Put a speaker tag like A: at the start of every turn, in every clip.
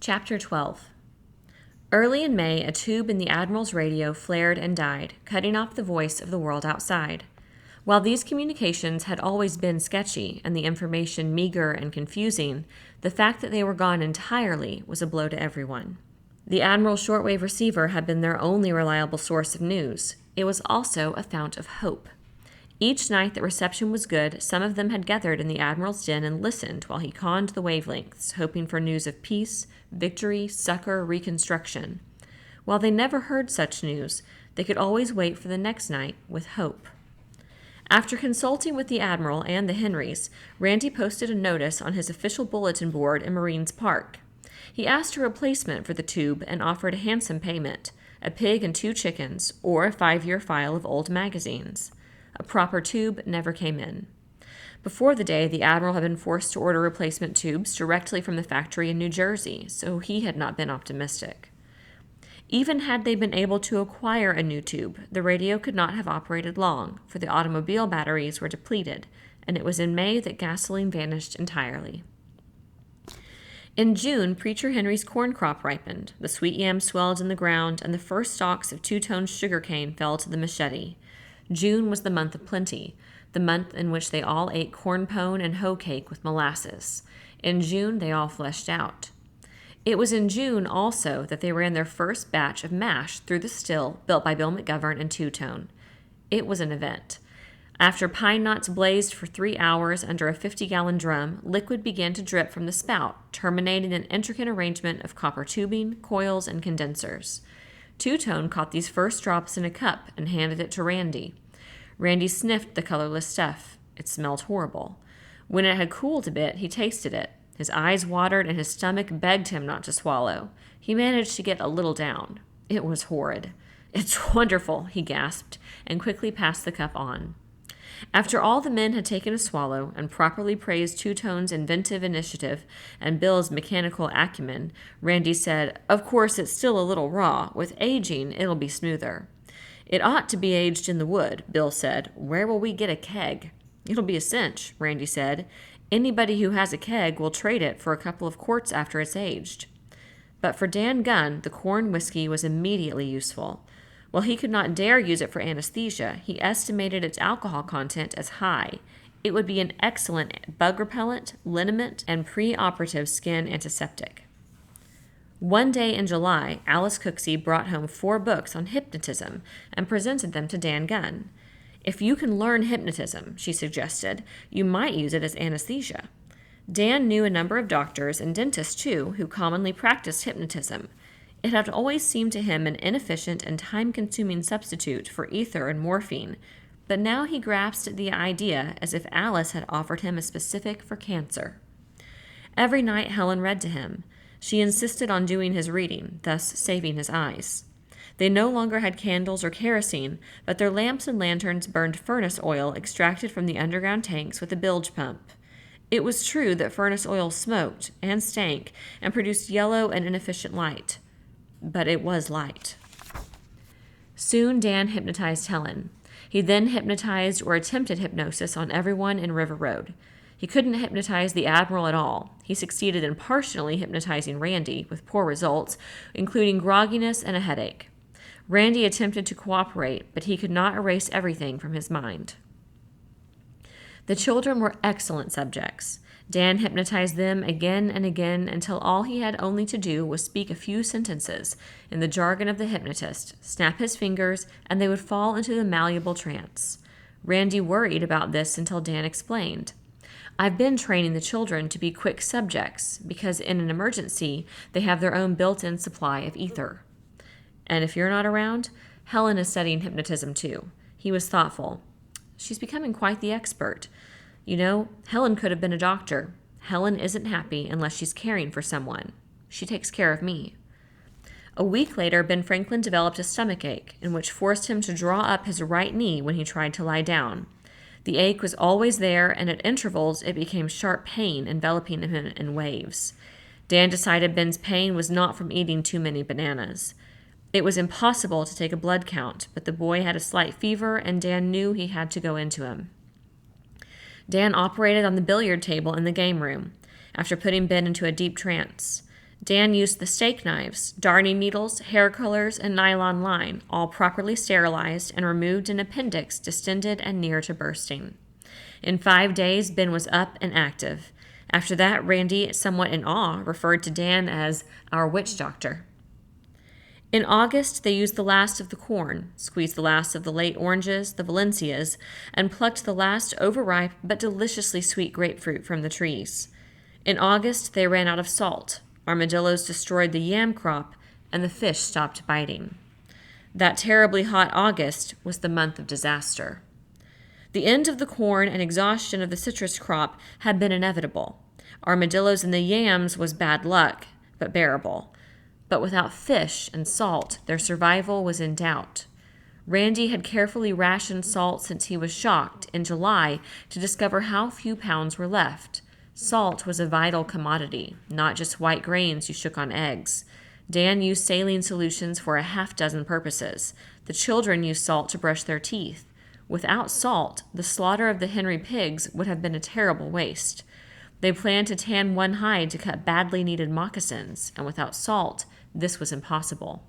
A: Chapter 12. Early in May, a tube in the Admiral's radio flared and died, cutting off the voice of the world outside. While these communications had always been sketchy and the information meager and confusing, the fact that they were gone entirely was a blow to everyone. The Admiral's shortwave receiver had been their only reliable source of news. It was also a fount of hope. Each night that reception was good, some of them had gathered in the Admiral's den and listened while he conned the wavelengths, hoping for news of peace, victory, succor, reconstruction. While they never heard such news, they could always wait for the next night with hope. After consulting with the Admiral and the Henrys, Randy posted a notice on his official bulletin board in Marines Park. He asked a replacement for the tube and offered a handsome payment, a pig and 2 chickens, or a 5-year file of old magazines. A proper tube never came in. Before the day, the Admiral had been forced to order replacement tubes directly from the factory in New Jersey, so he had not been optimistic. Even had they been able to acquire a new tube, the radio could not have operated long, for the automobile batteries were depleted, and it was in May that gasoline vanished entirely. In June, Preacher Henry's corn crop ripened, the sweet yam swelled in the ground, and the first stalks of 2-tone sugar cane fell to the machete. June was the month of plenty, the month in which they all ate corn pone and hoe cake with molasses. In June, they all fleshed out. It was in June, also, that they ran their first batch of mash through the still built by Bill McGovern and 2-tone. It was an event. After pine knots blazed for 3 hours under a 50-gallon drum, liquid began to drip from the spout, terminating an intricate arrangement of copper tubing, coils, and condensers. 2-tone caught these first drops in a cup and handed it to Randy. Randy sniffed the colorless stuff. It smelled horrible. When it had cooled a bit, he tasted it. His eyes watered and his stomach begged him not to swallow. He managed to get a little down. It was horrid. "It's wonderful," he gasped, and quickly passed the cup on. After all the men had taken a swallow and properly praised 2-tone's inventive initiative and Bill's mechanical acumen, Randy said, "Of course, it's still a little raw. With aging, it'll be smoother." "It ought to be aged in the wood," Bill said. "Where will we get a keg?" "It'll be a cinch," Randy said. "Anybody who has a keg will trade it for a couple of quarts after it's aged." But for Dan Gunn, the corn whiskey was immediately useful. While he could not dare use it for anesthesia, he estimated its alcohol content as high. It would be an excellent bug repellent, liniment, and pre-operative skin antiseptic. One day in July, Alice Cooksey brought home 4 books on hypnotism and presented them to Dan Gunn. "If you can learn hypnotism," she suggested, "you might use it as anesthesia." Dan knew a number of doctors and dentists, too, who commonly practiced hypnotism. It had always seemed to him an inefficient and time-consuming substitute for ether and morphine, but now he grasped the idea as if Alice had offered him a specific for cancer. Every night Helen read to him. She insisted on doing his reading, thus saving his eyes. They no longer had candles or kerosene, but their lamps and lanterns burned furnace oil extracted from the underground tanks with a bilge pump. It was true that furnace oil smoked and stank and produced yellow and inefficient light. But it was light. Soon Dan hypnotized Helen. He then hypnotized or attempted hypnosis on everyone in River Road. He couldn't hypnotize the Admiral at all. He succeeded in partially hypnotizing Randy, with poor results, including grogginess and a headache. Randy attempted to cooperate, but he could not erase everything from his mind. The children were excellent subjects. Dan hypnotized them again and again until all he had only to do was speak a few sentences in the jargon of the hypnotist, snap his fingers, and they would fall into the malleable trance. Randy worried about this until Dan explained. "I've been training the children to be quick subjects because in an emergency they have their own built-in supply of ether. And if you're not around, Helen is studying hypnotism too." He was thoughtful. "She's becoming quite the expert. You know, Helen could have been a doctor. Helen isn't happy unless she's caring for someone. She takes care of me." A week later, Ben Franklin developed a stomachache, which forced him to draw up his right knee when he tried to lie down. The ache was always there, and at intervals it became sharp pain enveloping him in waves. Dan decided Ben's pain was not from eating too many bananas. It was impossible to take a blood count, but the boy had a slight fever, and Dan knew he had to go into him. Dan operated on the billiard table in the game room, after putting Ben into a deep trance. Dan used the steak knives, darning needles, hair colors, and nylon line, all properly sterilized and removed an appendix distended and near to bursting. In 5 days, Ben was up and active. After that, Randy, somewhat in awe, referred to Dan as our witch doctor. In August, they used the last of the corn, squeezed the last of the late oranges, the Valencias, and plucked the last overripe but deliciously sweet grapefruit from the trees. In August, they ran out of salt. Armadillos destroyed the yam crop, and the fish stopped biting. That terribly hot August was the month of disaster. The end of the corn and exhaustion of the citrus crop had been inevitable. Armadillos in the yams was bad luck, but bearable. But without fish and salt, their survival was in doubt. Randy had carefully rationed salt since he was shocked in July to discover how few pounds were left. Salt was a vital commodity, not just white grains you shook on eggs. Dan used saline solutions for a half-dozen purposes. The children used salt to brush their teeth. Without salt, the slaughter of the Henry pigs would have been a terrible waste. They planned to tan one hide to cut badly needed moccasins, and without salt, this was impossible.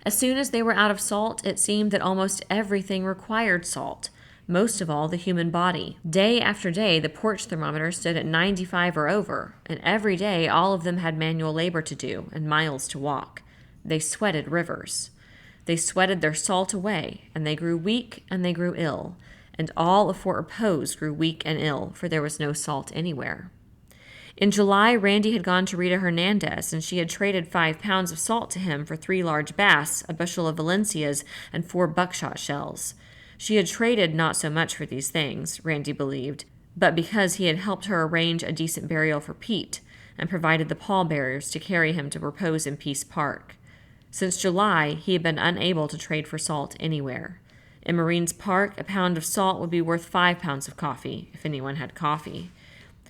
A: As soon as they were out of salt, it seemed that almost everything required salt, most of all the human body. Day after day, the porch thermometer stood at 95 or over, and every day all of them had manual labor to do and miles to walk. They sweated rivers. They sweated their salt away, and they grew weak and they grew ill, and all of Fort Repose grew weak and ill, for there was no salt anywhere. In July, Randy had gone to Rita Hernandez, and she had traded 5 pounds of salt to him for 3 large bass, a bushel of Valencias, and 4 buckshot shells. She had traded not so much for these things, Randy believed, but because he had helped her arrange a decent burial for Pete, and provided the pallbearers to carry him to repose in Peace Park. Since July, he had been unable to trade for salt anywhere. In Marines Park, a pound of salt would be worth 5 pounds of coffee, if anyone had coffee.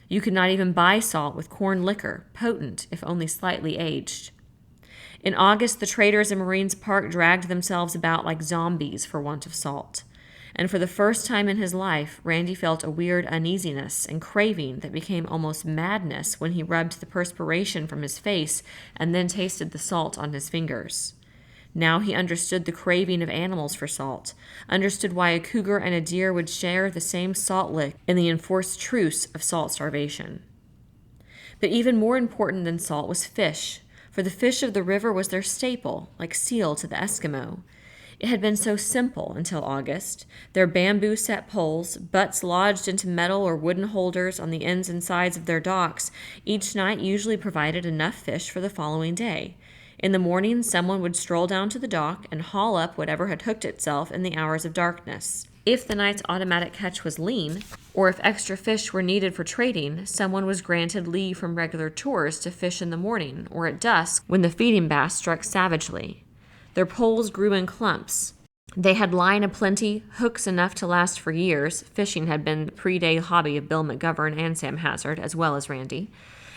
A: You could not even buy salt with corn liquor, potent, if only slightly aged. In August, the traders in Marines Park dragged themselves about like zombies for want of salt. And for the first time in his life, Randy felt a weird uneasiness and craving that became almost madness when he rubbed the perspiration from his face and then tasted the salt on his fingers. Now he understood the craving of animals for salt, understood why a cougar and a deer would share the same salt lick in the enforced truce of salt starvation. But even more important than salt was fish, for the fish of the river was their staple, like seal to the Eskimo. It had been so simple until August. Their bamboo-set poles, butts lodged into metal or wooden holders on the ends and sides of their docks, each night usually provided enough fish for the following day. In the morning, someone would stroll down to the dock and haul up whatever had hooked itself in the hours of darkness. If the night's automatic catch was lean, or if extra fish were needed for trading, someone was granted leave from regular chores to fish in the morning or at dusk when the feeding bass struck savagely. Their poles grew in clumps. They had line aplenty, hooks enough to last for years. Fishing had been the pre-day hobby of Bill McGovern and Sam Hazard, as well as Randy.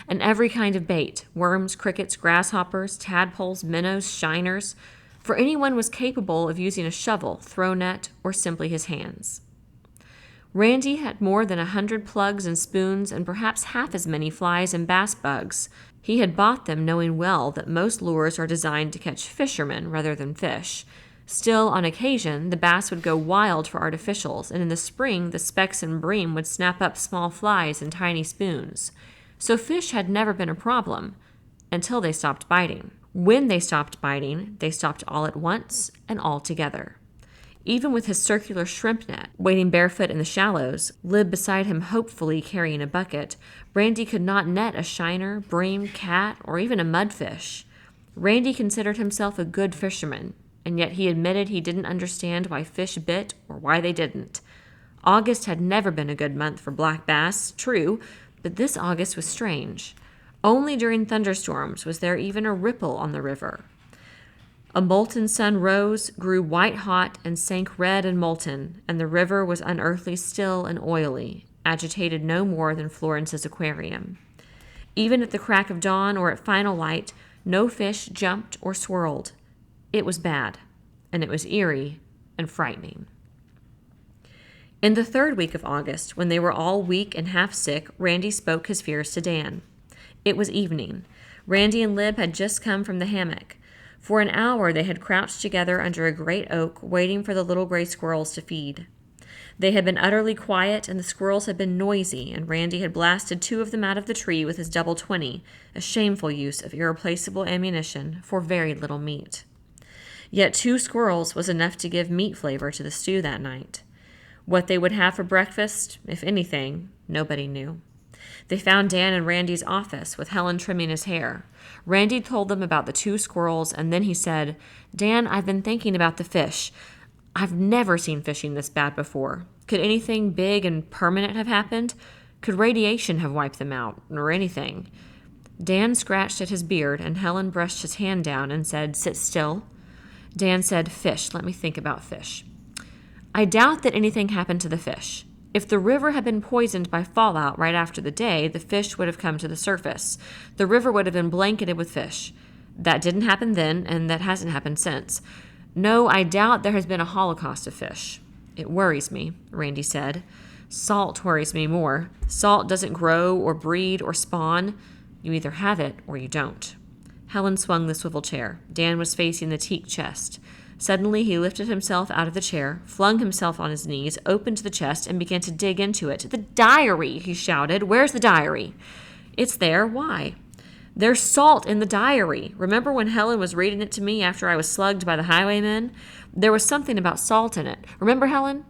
A: And every kind of bait, worms, crickets, grasshoppers, tadpoles, minnows, shiners, for anyone was capable of using a shovel, throw net, or simply his hands. Randy had more than 100 plugs and spoons and perhaps half as many flies and bass bugs. He had bought them knowing well that most lures are designed to catch fishermen rather than fish. Still, on occasion, the bass would go wild for artificials, and in the spring the specks and bream would snap up small flies and tiny spoons. So fish had never been a problem, until they stopped biting. When they stopped biting, they stopped all at once and all together. Even with his circular shrimp net, wading barefoot in the shallows, Lib beside him hopefully carrying a bucket, Randy could not net a shiner, bream, cat, or even a mudfish. Randy considered himself a good fisherman, and yet he admitted he didn't understand why fish bit or why they didn't. August had never been a good month for black bass, true, but this August was strange. Only during thunderstorms was there even a ripple on the river. A molten sun rose, grew white-hot, and sank red and molten, and the river was unearthly still and oily, agitated no more than Florence's aquarium. Even at the crack of dawn or at final light, no fish jumped or swirled. It was bad, and it was eerie and frightening. In the 3rd week of August, when they were all weak and half sick, Randy spoke his fears to Dan. It was evening. Randy and Lib had just come from the hammock. For an hour they had crouched together under a great oak, waiting for the little gray squirrels to feed. They had been utterly quiet, and the squirrels had been noisy, and Randy had blasted 2 of them out of the tree with his double 20, a shameful use of irreplaceable ammunition for very little meat. Yet 2 squirrels was enough to give meat flavor to the stew that night. What they would have for breakfast, if anything, nobody knew. They found Dan in Randy's office with Helen trimming his hair. Randy told them about the 2 squirrels, and then he said, "Dan, I've been thinking about the fish. I've never seen fishing this bad before. Could anything big and permanent have happened? Could radiation have wiped them out, or anything?" Dan scratched at his beard, and Helen brushed his hand down and said, "Sit still." Dan said, "Fish. Let me think about fish. I doubt that anything happened to the fish. If the river had been poisoned by fallout right after the day, the fish would have come to the surface. The river would have been blanketed with fish. That didn't happen then, and that hasn't happened since. No, I doubt there has been a holocaust of fish." "It worries me," Randy said. "Salt worries me more. Salt doesn't grow or breed or spawn. You either have it or you don't." Helen swung the swivel chair. Dan was facing the teak chest. Suddenly he lifted himself out of the chair, flung himself on his knees, opened the chest, and began to dig into it. "The diary!" he shouted. "Where's the diary?" "It's there. Why?" "There's salt in the diary. Remember when Helen was reading it to me after I was slugged by the highwaymen? There was something about salt in it. Remember, Helen?"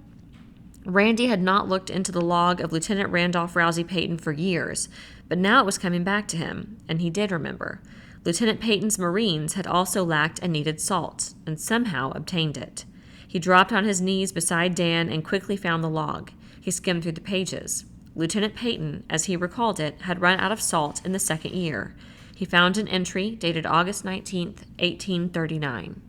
A: Randy had not looked into the log of Lieutenant Randolph Rousey Payton for years, but now it was coming back to him, and he did remember. Lieutenant Payton's Marines had also lacked and needed salt, and somehow obtained it. He dropped on his knees beside Dan and quickly found the log. He skimmed through the pages. Lieutenant Payton, as he recalled it, had run out of salt in the 2nd year. He found an entry dated August 19th, 1839.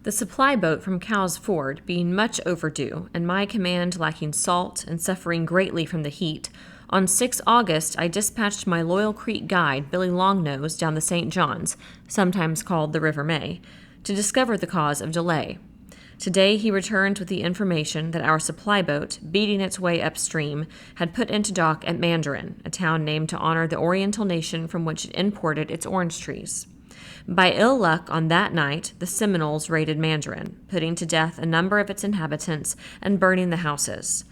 A: "The supply boat from Cow's Ford being much overdue, and my command lacking salt and suffering greatly from the heat, on 6 August I dispatched my Loyal Creek guide, Billy Longnose, down the St. Johns, sometimes called the River May, to discover the cause of delay. Today he returned with the information that our supply boat, beating its way upstream, had put into dock at Mandarin, a town named to honor the Oriental nation from which it imported its orange trees. By ill luck on that night, the Seminoles raided Mandarin, putting to death a number of its inhabitants and burning the houses.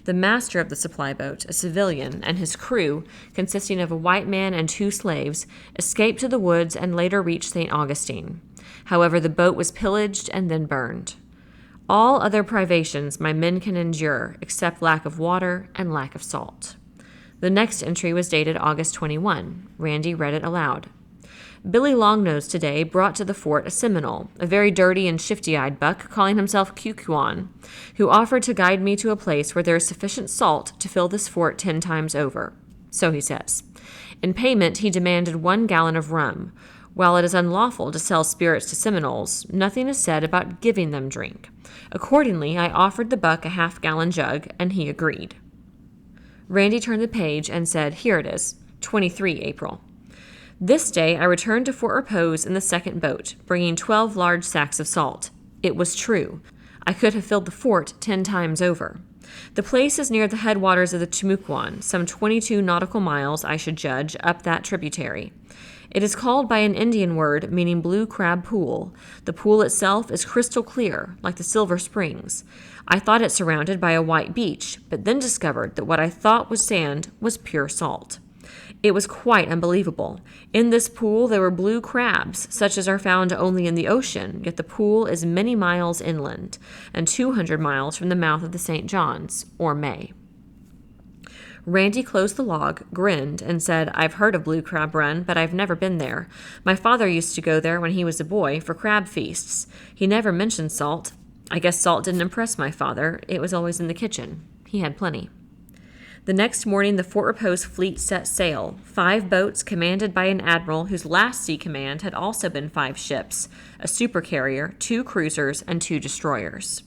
A: The master of the supply boat, a civilian, and his crew, consisting of a white man and 2 slaves, escaped to the woods and later reached St. Augustine. However, the boat was pillaged and then burned. All other privations my men can endure, except lack of water and lack of salt." The next entry was dated August 21. Randy read it aloud. "Billy Longnose today brought to the fort a Seminole, a very dirty and shifty-eyed buck calling himself Cucuan, who offered to guide me to a place where there is sufficient salt to fill this fort 10 times over. So he says. In payment, he demanded 1 gallon of rum. While it is unlawful to sell spirits to Seminoles, nothing is said about giving them drink. Accordingly, I offered the buck a half-gallon jug, and he agreed." Randy turned the page and said, "Here it is, 23 April. This day I returned to Fort Repose in the 2nd boat, bringing 12 large sacks of salt. It was true. I could have filled the fort 10 times over. The place is near the headwaters of the Timucuan, some 22 nautical miles, I should judge, up that tributary. It is called by an Indian word meaning blue crab pool. The pool itself is crystal clear, like the Silver Springs. I thought it surrounded by a white beach, but then discovered that what I thought was sand was pure salt. It was quite unbelievable. In this pool there were blue crabs, such as are found only in the ocean, yet the pool is many miles inland, and 200 miles from the mouth of the St. Johns, or May." Randy closed the log, grinned, and said, "I've heard of Blue Crab Run, but I've never been there. My father used to go there when he was a boy for crab feasts. He never mentioned salt. I guess salt didn't impress my father. It was always in the kitchen. He had plenty." The next morning, the Fort Repose fleet set sail, 5 boats commanded by an admiral whose last sea command had also been 5 ships, a supercarrier, 2 cruisers, and 2 destroyers.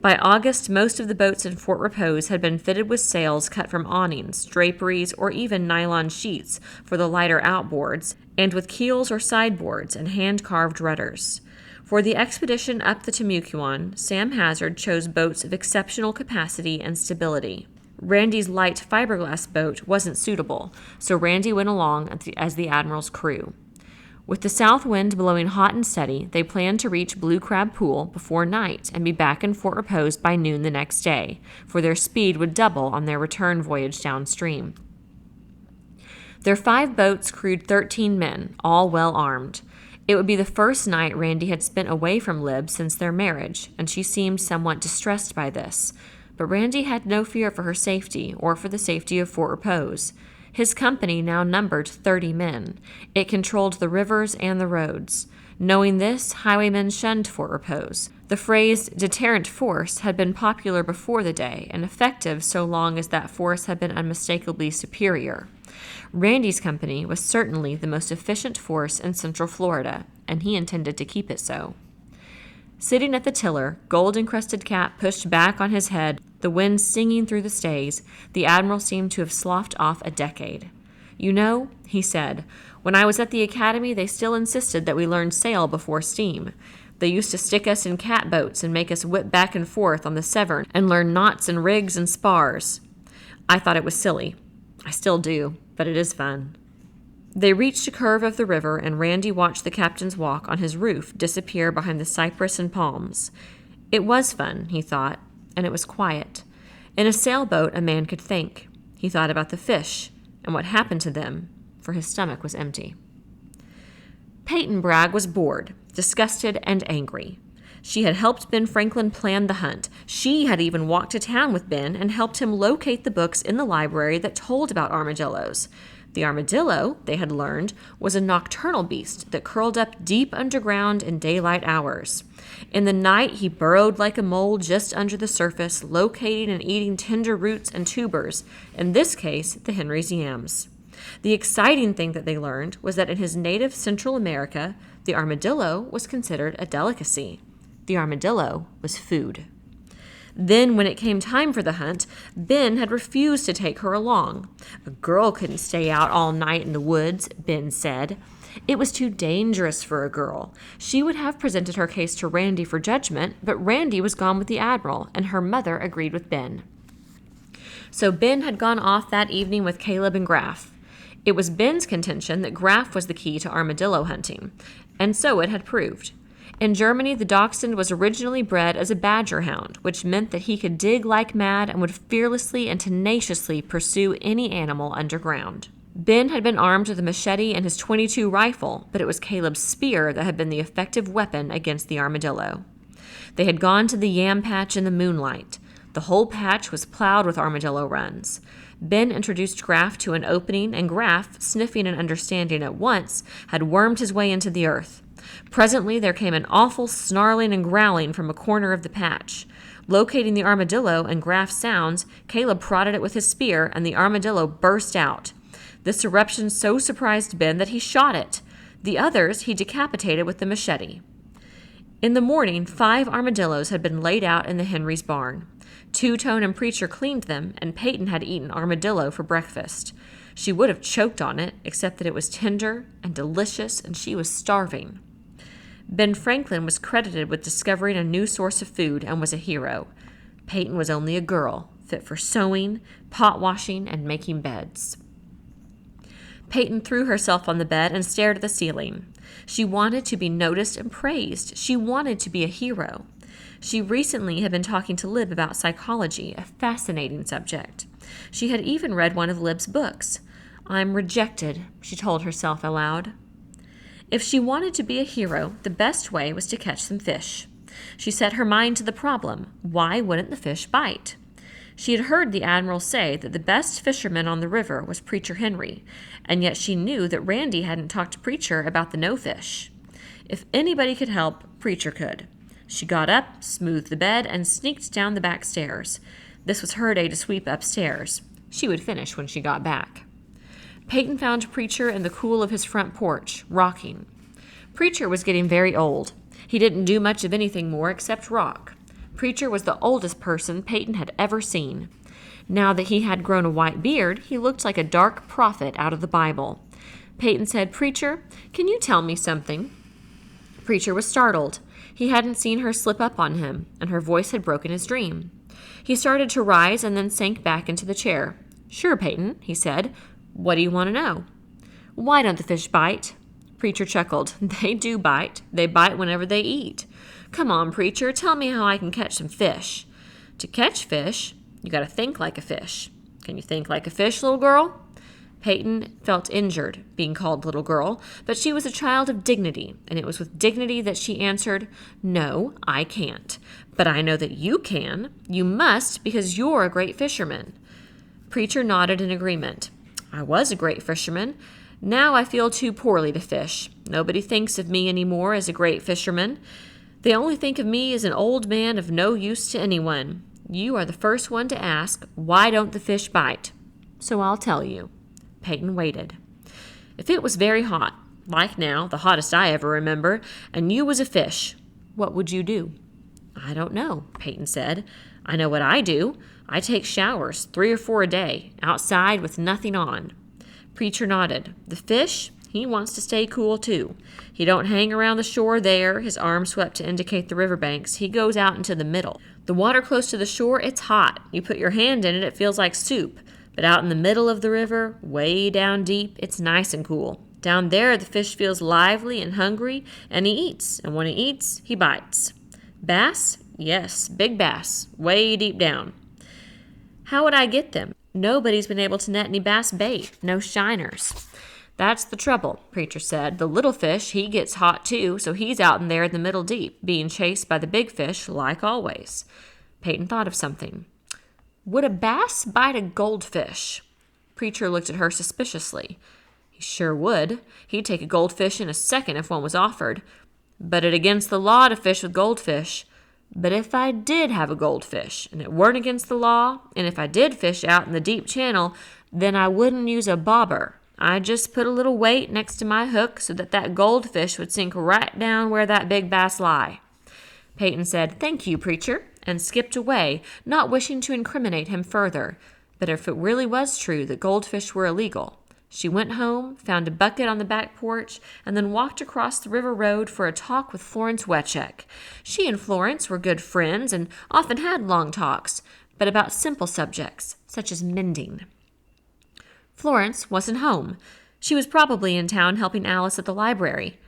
A: By August, most of the boats in Fort Repose had been fitted with sails cut from awnings, draperies, or even nylon sheets for the lighter outboards, and with keels or sideboards and hand-carved rudders. For the expedition up the Timucuan, Sam Hazard chose boats of exceptional capacity and stability. Randy's light fiberglass boat wasn't suitable, so Randy went along as the Admiral's crew. With the south wind blowing hot and steady, they planned to reach Blue Crab Pool before night and be back in Fort Repose by noon the next day, for their speed would double on their return voyage downstream. Their 5 boats crewed 13 men, all well armed. It would be the first night Randy had spent away from Lib since their marriage, and she seemed somewhat distressed by this. But Randy had no fear for her safety or for the safety of Fort Repose. His company now numbered 30 men. It controlled the rivers and the roads. Knowing this, highwaymen shunned Fort Repose. The phrase deterrent force had been popular before the day and effective so long as that force had been unmistakably superior. Randy's company was certainly the most efficient force in Central Florida, and he intended to keep it so. Sitting at the tiller, gold-encrusted cap pushed back on his head, the wind singing through the stays, the Admiral seemed to have sloughed off a decade. "You know," he said, "when I was at the academy, they still insisted that we learn sail before steam. They used to stick us in catboats and make us whip back and forth on the Severn and learn knots and rigs and spars. I thought it was silly. I still do, but it is fun." They reached a curve of the river, and Randy watched the captain's walk on his roof disappear behind the cypress and palms. It was fun, he thought, and it was quiet. In a sailboat, a man could think. He thought about the fish and what happened to them, for his stomach was empty. Payton Bragg was bored, disgusted, and angry. She had helped Ben Franklin plan the hunt. She had even walked to town with Ben and helped him locate the books in the library that told about armadillos. The armadillo, they had learned, was a nocturnal beast that curled up deep underground in daylight hours. In the night, he burrowed like a mole just under the surface, locating and eating tender roots and tubers, in this case, the Henry's yams. The exciting thing that they learned was that in his native Central America, the armadillo was considered a delicacy. The armadillo was food. Then, when it came time for the hunt, Ben had refused to take her along. A girl couldn't stay out all night in the woods, Ben said. It was too dangerous for a girl. She would have presented her case to Randy for judgment, but Randy was gone with the Admiral, and her mother agreed with Ben. So Ben had gone off that evening with Caleb and Graff. It was Ben's contention that Graff was the key to armadillo hunting, and so it had proved. In Germany, the dachshund was originally bred as a badger hound, which meant that he could dig like mad and would fearlessly and tenaciously pursue any animal underground. Ben had been armed with a machete and his .22 rifle, but it was Caleb's spear that had been the effective weapon against the armadillo. They had gone to the yam patch in the moonlight. The whole patch was plowed with armadillo runs. Ben introduced Graff to an opening, and Graff, sniffing and understanding at once, had wormed his way into the earth. Presently there came an awful snarling and growling from a corner of the patch. Locating the armadillo and Graff's sounds, Caleb prodded it with his spear, and the armadillo burst out. This eruption so surprised Ben that he shot it. The others he decapitated with the machete. In the morning, 5 armadillos had been laid out in the Henry's barn. Two-Tone and Preacher cleaned them, and Payton had eaten armadillo for breakfast. She would have choked on it, except that it was tender and delicious, and she was starving. Ben Franklin was credited with discovering a new source of food and was a hero. Payton was only a girl, fit for sewing, pot washing, and making beds. Payton threw herself on the bed and stared at the ceiling. She wanted to be noticed and praised. She wanted to be a hero. She recently had been talking to Lib about psychology, a fascinating subject. She had even read one of Lib's books. "I'm rejected," she told herself aloud. If she wanted to be a hero, the best way was to catch some fish. She set her mind to the problem. Why wouldn't the fish bite? She had heard the Admiral say that the best fisherman on the river was Preacher Henry, and yet she knew that Randy hadn't talked to Preacher about the no-fish. If anybody could help, Preacher could. She got up, smoothed the bed, and sneaked down the back stairs. This was her day to sweep upstairs. She would finish when she got back. Payton found Preacher in the cool of his front porch, rocking. Preacher was getting very old. He didn't do much of anything more except rock. Preacher was the oldest person Payton had ever seen. Now that he had grown a white beard, he looked like a dark prophet out of the Bible. Payton said, "Preacher, can you tell me something?" Preacher was startled. He hadn't seen her slip up on him, and her voice had broken his dream. He started to rise and then sank back into the chair. "Sure, Payton," he said. "What do you want to know?" "Why don't the fish bite?" Preacher chuckled. "They do bite. They bite whenever they eat. Come on, Preacher, tell me how I can catch some fish." "To catch fish, you got to think like a fish." "Can you think like a fish, little girl?" Payton felt injured being called little girl, but she was a child of dignity, and it was with dignity that she answered, "No, I can't. But I know that you can. You must, because you're a great fisherman." Preacher nodded in agreement. "I was a great fisherman. Now I feel too poorly to fish. Nobody thinks of me anymore as a great fisherman. They only think of me as an old man of no use to anyone. You are the first one to ask, why don't the fish bite? So I'll tell you." Payton waited. "If it was very hot, like now, the hottest I ever remember, and you was a fish, what would you do?" "I don't know," Payton said. "I know what I do. I take showers, 3 or 4 a day, outside with nothing on." Preacher nodded. "The fish, he wants to stay cool too. He don't hang around the shore there, his arm swept to indicate the riverbanks. He goes out into the middle. The water close to the shore, it's hot. You put your hand in it, it feels like soup. But out in the middle of the river, way down deep, it's nice and cool. Down there, the fish feels lively and hungry, and he eats. And when he eats, he bites." "Bass?" "Yes, big bass, way deep down." "How would I get them? Nobody's been able to net any bass bait, no shiners." "That's the trouble," Preacher said. "The little fish, he gets hot too, so he's out in there in the middle deep, being chased by the big fish, like always." Payton thought of something. "Would a bass bite a goldfish?" Preacher looked at her suspiciously. "He sure would. He'd take a goldfish in a second if one was offered. But it against the law to fish with goldfish. But if I did have a goldfish, and it weren't against the law, and if I did fish out in the deep channel, then I wouldn't use a bobber. I'd just put a little weight next to my hook so that goldfish would sink right down where that big bass lie." Payton said, "Thank you, Preacher," and skipped away, not wishing to incriminate him further. But if it really was true that goldfish were illegal, she went home, found a bucket on the back porch, and then walked across the river road for a talk with Florence Wetcheck. She and Florence were good friends and often had long talks, but about simple subjects, such as mending. Florence wasn't home. She was probably in town helping Alice at the library.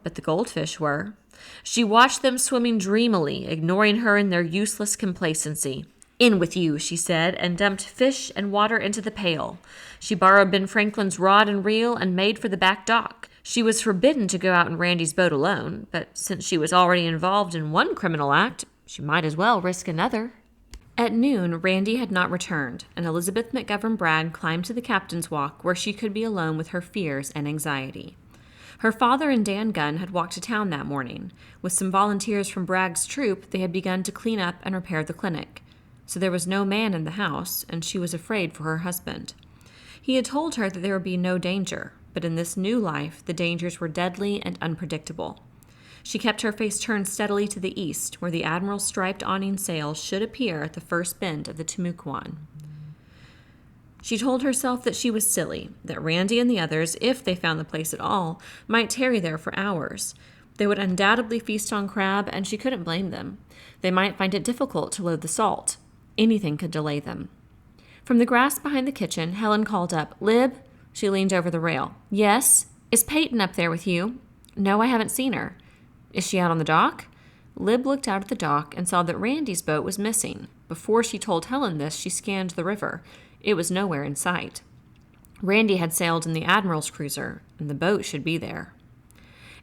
A: But the goldfish were. She watched them swimming dreamily, ignoring her in their useless complacency. "In with you," she said, and dumped fish and water into the pail. She borrowed Ben Franklin's rod and reel and made for the back dock. She was forbidden to go out in Randy's boat alone, but since she was already involved in one criminal act, she might as well risk another. At noon, Randy had not returned, and Elizabeth McGovern Bragg climbed to the captain's walk where she could be alone with her fears and anxiety. Her father and Dan Gunn had walked to town that morning. With some volunteers from Bragg's troop, they had begun to clean up and repair the clinic. So there was no man in the house, and she was afraid for her husband. He had told her that there would be no danger, but in this new life, the dangers were deadly and unpredictable. She kept her face turned steadily to the east, where the Admiral's striped awning sails should appear at the first bend of the Timucuan. She told herself that she was silly, that Randy and the others, if they found the place at all, might tarry there for hours. They would undoubtedly feast on crab, and she couldn't blame them. They might find it difficult to load the salt. Anything could delay them. From the grass behind the kitchen, Helen called up, "Lib?" She leaned over the rail. "Yes? Is Payton up there with you?" "No, I haven't seen her." "Is she out on the dock?" Lib looked out at the dock and saw that Randy's boat was missing. Before she told Helen this, she scanned the river. It was nowhere in sight. Randy had sailed in the Admiral's cruiser, and the boat should be there.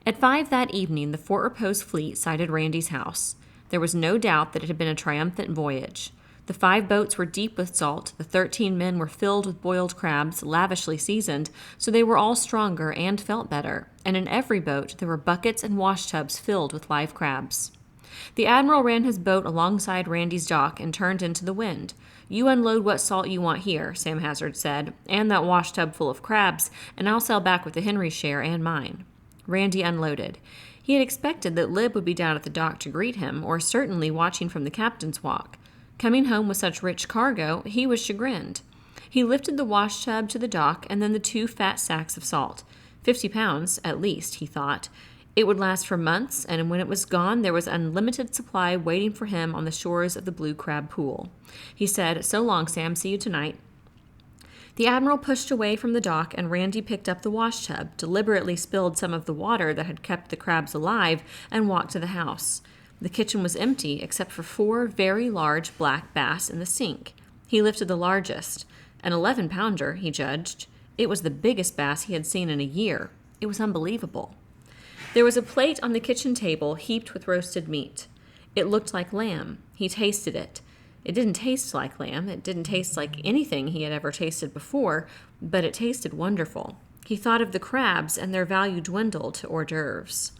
A: At 5 that evening, the Fort Repose fleet sighted Randy's house. There was no doubt that it had been a triumphant voyage. The 5 boats were deep with salt, the 13 men were filled with boiled crabs, lavishly seasoned, so they were all stronger and felt better, and in every boat there were buckets and washtubs filled with live crabs. The Admiral ran his boat alongside Randy's dock and turned into the wind. "You unload what salt you want here," Sam Hazard said, "and that washtub full of crabs, and I'll sail back with the Henry's share and mine." Randy unloaded. He had expected that Lib would be down at the dock to greet him, or certainly watching from the captain's walk. Coming home with such rich cargo, he was chagrined. He lifted the washtub to the dock and then the 2 fat sacks of salt. 50 pounds, at least, he thought. It would last for months, and when it was gone, there was unlimited supply waiting for him on the shores of the Blue Crab Pool. He said, "So long, Sam. See you tonight." The Admiral pushed away from the dock, and Randy picked up the wash tub, deliberately spilled some of the water that had kept the crabs alive, and walked to the house. The kitchen was empty, except for 4 very large black bass in the sink. He lifted the largest, an 11-pounder, he judged. It was the biggest bass he had seen in a year. It was unbelievable. There was a plate on the kitchen table heaped with roasted meat. It looked like lamb. He tasted it. It didn't taste like lamb. It didn't taste like anything he had ever tasted before, but it tasted wonderful. He thought of the crabs, and their value dwindled to hors d'oeuvres.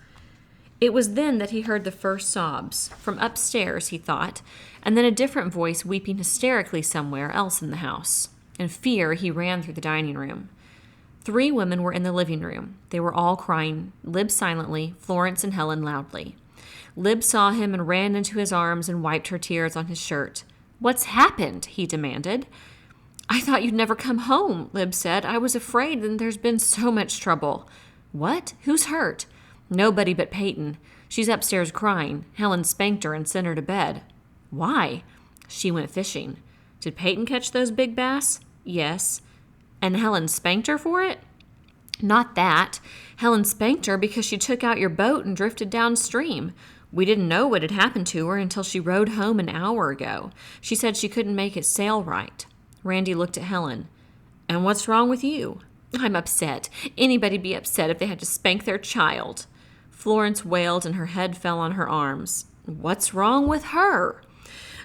A: It was then that he heard the first sobs, from upstairs, he thought, and then a different voice weeping hysterically somewhere else in the house. In fear, he ran through the dining room. 3 women were in the living room. They were all crying, Lib silently, Florence and Helen loudly. Lib saw him and ran into his arms and wiped her tears on his shirt. "What's happened?" he demanded. "I thought you'd never come home," Lib said. "I was afraid, and there's been so much trouble." "What? Who's hurt?" "Nobody but Payton. She's upstairs crying. Helen spanked her and sent her to bed." "Why?" "She went fishing." "Did Payton catch those big bass?" "Yes." "And Helen spanked her for it?" "Not that. Helen spanked her because she took out your boat and drifted downstream. We didn't know what had happened to her until she rowed home an hour ago. She said she couldn't make it sail right." Randy looked at Helen. "And what's wrong with you?" "I'm upset. Anybody'd be upset if they had to spank their child." Florence wailed and her head fell on her arms. "What's wrong with her?"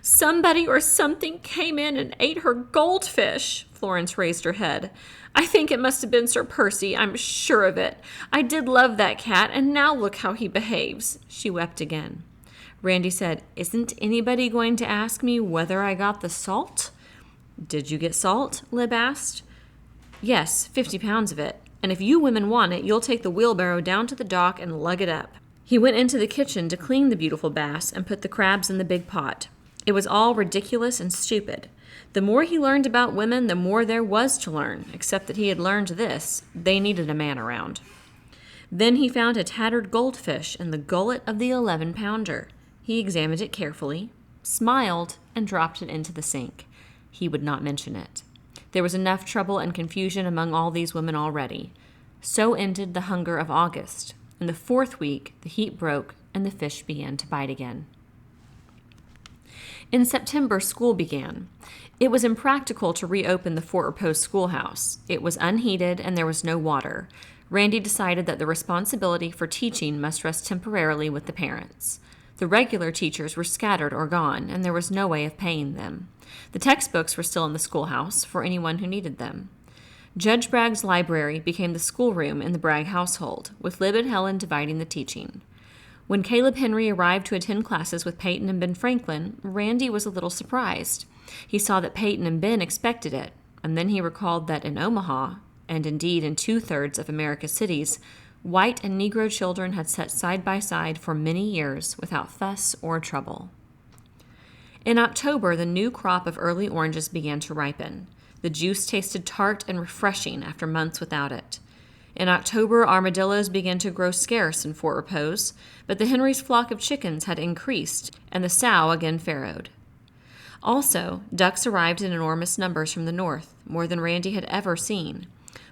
A: "Somebody or something came in and ate her goldfish." Florence raised her head. "I think it must have been Sir Percy. I'm sure of it. I did love that cat, and now look how he behaves." She wept again. Randy said, "Isn't anybody going to ask me whether I got the salt?" "Did you get salt?" Lib asked. "Yes, 50 pounds of it. And if you women want it, you'll take the wheelbarrow down to the dock and lug it up." He went into the kitchen to clean the beautiful bass and put the crabs in the big pot. It was all ridiculous and stupid. The more he learned about women, the more there was to learn, except that he had learned this: they needed a man around. Then he found a tattered goldfish in the gullet of the 11-pounder. He examined it carefully, smiled, and dropped it into the sink. He would not mention it. There was enough trouble and confusion among all these women already. So ended the hunger of August. In the 4th week, the heat broke, and the fish began to bite again. In September, school began. It was impractical to reopen the Fort Repose schoolhouse. It was unheated, and there was no water. Randy decided that the responsibility for teaching must rest temporarily with the parents. The regular teachers were scattered or gone, and there was no way of paying them. The textbooks were still in the schoolhouse for anyone who needed them. Judge Bragg's library became the schoolroom in the Bragg household, with Lib and Helen dividing the teaching. When Caleb Henry arrived to attend classes with Payton and Ben Franklin, Randy was a little surprised. He saw that Payton and Ben expected it, and then he recalled that in Omaha, and indeed in 2/3 of America's cities, white and Negro children had sat side by side for many years without fuss or trouble. In October, the new crop of early oranges began to ripen. The juice tasted tart and refreshing after months without it. In October, armadillos began to grow scarce in Fort Repose, but the Henrys' flock of chickens had increased, and the sow again farrowed. Also, ducks arrived in enormous numbers from the north, more than Randy had ever seen.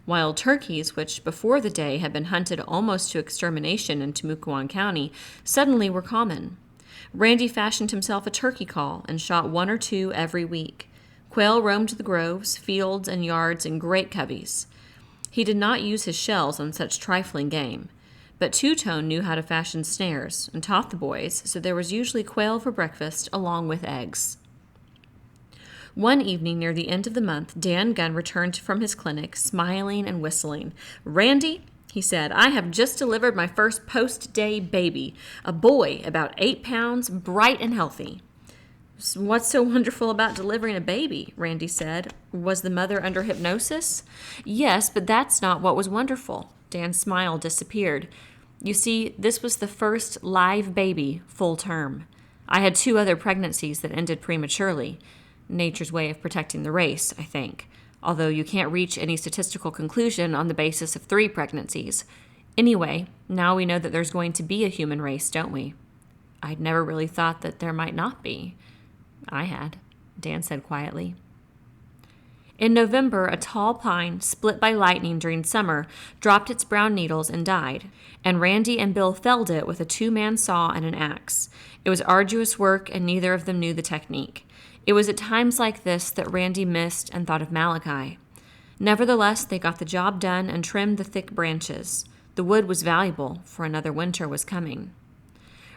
A: Wild turkeys, which before the day had been hunted almost to extermination in Timucuan County, suddenly were common. Randy fashioned himself a turkey call and shot 1 or 2 every week. Quail roamed the groves, fields, and yards in great coveys. He did not use his shells on such trifling game, but Two-Tone knew how to fashion snares and taught the boys, so there was usually quail for breakfast along with eggs. One evening near the end of the month, Dan Gunn returned from his clinic, smiling and whistling. "Randy," he said, "I have just delivered my first post-day baby, a boy about 8 pounds, bright and healthy." "What's so wonderful about delivering a baby?" Randy said. "Was the mother under hypnosis?" "Yes, but that's not what was wonderful." Dan's smile disappeared. "You see, this was the first live baby full term. I had 2 other pregnancies that ended prematurely. Nature's way of protecting the race, I think, although you can't reach any statistical conclusion on the basis of 3 pregnancies. Anyway, now we know that there's going to be a human race, don't we? I'd never really thought that there might not be. I had, Dan said quietly. In November, a tall pine, split by lightning during summer, dropped its brown needles and died, and Randy and Bill felled it with a 2-man saw and an axe. It was arduous work, and neither of them knew the technique. It was at times like this that Randy missed and thought of Malachi. Nevertheless, they got the job done and trimmed the thick branches. The wood was valuable, for another winter was coming.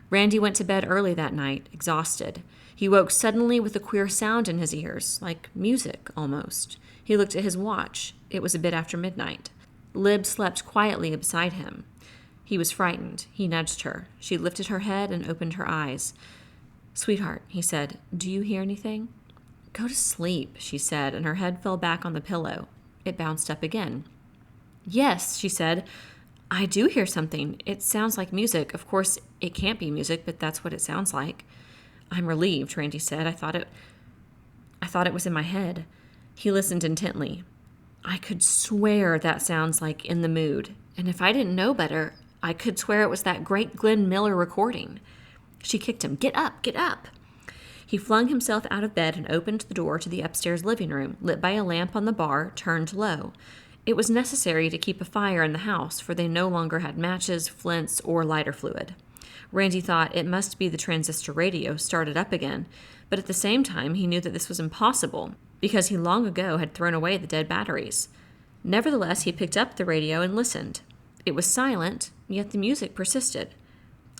A: Randy went to bed early that night, exhausted. He woke suddenly with a queer sound in his ears, like music, almost. He looked at his watch. It was a bit after midnight. Lib slept quietly beside him. He was frightened. He nudged her. She lifted her head and opened her eyes. "Sweetheart," he said, "do you hear anything?" "Go to sleep," she said, and her head fell back on the pillow. It bounced up again. "Yes," she said, "I do hear something. It sounds like music. Of course, it can't be music, but that's what it sounds like." "I'm relieved," Randy said. I thought it was in my head." He listened intently. "I could swear that sounds like In the Mood. And if I didn't know better, I could swear it was that great Glenn Miller recording." She kicked him. "Get up, get up." He flung himself out of bed and opened the door to the upstairs living room, lit by a lamp on the bar, turned low. It was necessary to keep a fire in the house, for they no longer had matches, flints, or lighter fluid. Randy thought it must be the transistor radio started up again, but at the same time he knew that this was impossible, because he long ago had thrown away the dead batteries. Nevertheless, he picked up the radio and listened. It was silent, yet the music persisted.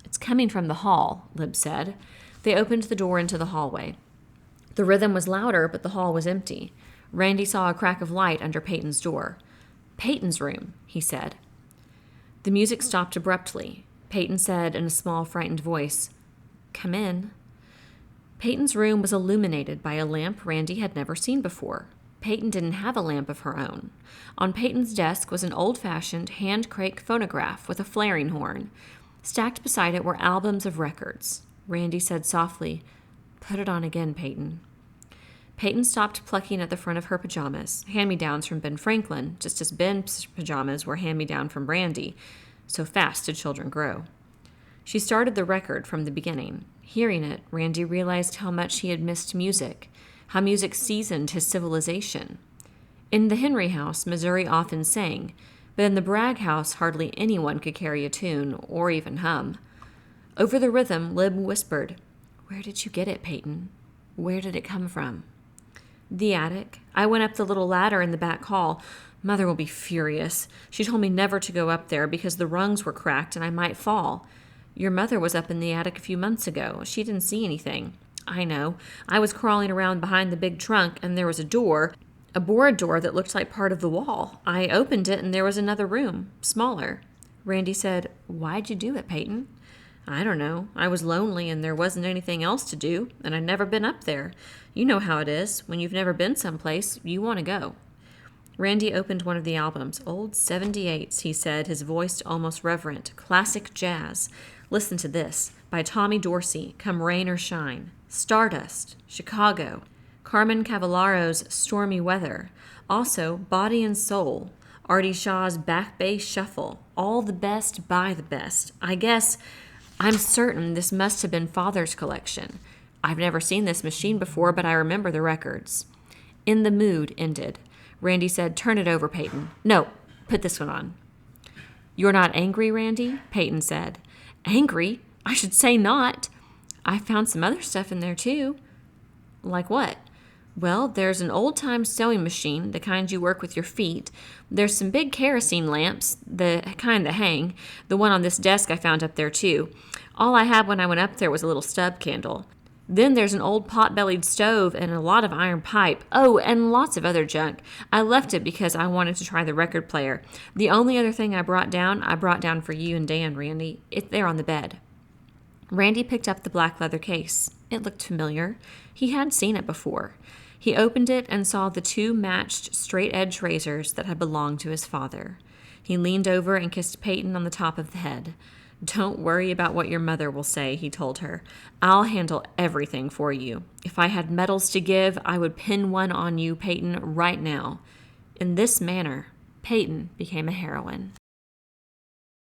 A: "It's coming from the hall," Lib said. They opened the door into the hallway. The rhythm was louder, but the hall was empty. Randy saw a crack of light under Payton's door. "Payton's room," he said. The music stopped abruptly. Payton said in a small, frightened voice, "Come in." Payton's room was illuminated by a lamp Randy had never seen before. Payton didn't have a lamp of her own. On Payton's desk was an old-fashioned hand-crank phonograph with a flaring horn. Stacked beside it were albums of records. Randy said softly, "Put it on again, Payton." Payton stopped plucking at the front of her pajamas, hand-me-downs from Ben Franklin, just as Ben's pajamas were hand-me-down from Randy. So fast did children grow. She started the record from the beginning. Hearing it, Randy realized how much he had missed music, how music seasoned his civilization. In the Henry house, Missouri often sang, but in the Bragg house hardly anyone could carry a tune or even hum. Over the rhythm, Lib whispered, "Where did you get it, Payton? Where did it come from?" "The attic. I went up the little ladder in the back hall. Mother will be furious. She told me never to go up there because the rungs were cracked and I might fall. Your mother was up in the attic a few months ago. She didn't see anything." "I know. I was crawling around behind the big trunk and there was a board door that looked like part of the wall. I opened it and there was another room, smaller." Randy said, "Why'd you do it, Payton?" "I don't know. I was lonely and there wasn't anything else to do, and I'd never been up there. You know how it is. When you've never been someplace, you want to go." Randy opened one of the albums. "Old 78s, he said, his voice almost reverent. "Classic jazz. Listen to this. By Tommy Dorsey, Come Rain or Shine. Stardust, Chicago. Carmen Cavallaro's Stormy Weather. Also, Body and Soul. Artie Shaw's Back Bay Shuffle. All the best by the best. I'm certain this must have been Father's collection. I've never seen this machine before, but I remember the records." In the Mood ended. Randy said, "Turn it over, Payton." "No, put this one on." "You're not angry, Randy?" Payton said. "Angry? I should say not. I found some other stuff in there, too." "Like what?" "Well, there's an old-time sewing machine, the kind you work with your feet. There's some big kerosene lamps, the kind that hang. The one on this desk I found up there, too. All I had when I went up there was a little stub candle. Then there's an old pot-bellied stove and a lot of iron pipe. Oh, and lots of other junk. I left it because I wanted to try the record player. The only other thing I brought down for you and Dan, Randy. It's there on the bed." Randy picked up the black leather case. It looked familiar. He had seen it before. He opened it and saw the 2 matched straight-edge razors that had belonged to his father. He leaned over and kissed Payton on the top of the head. "Don't worry about what your mother will say," he told her. "I'll handle everything for you. If I had medals to give, I would pin one on you, Payton, right now." In this manner, Payton became a heroine.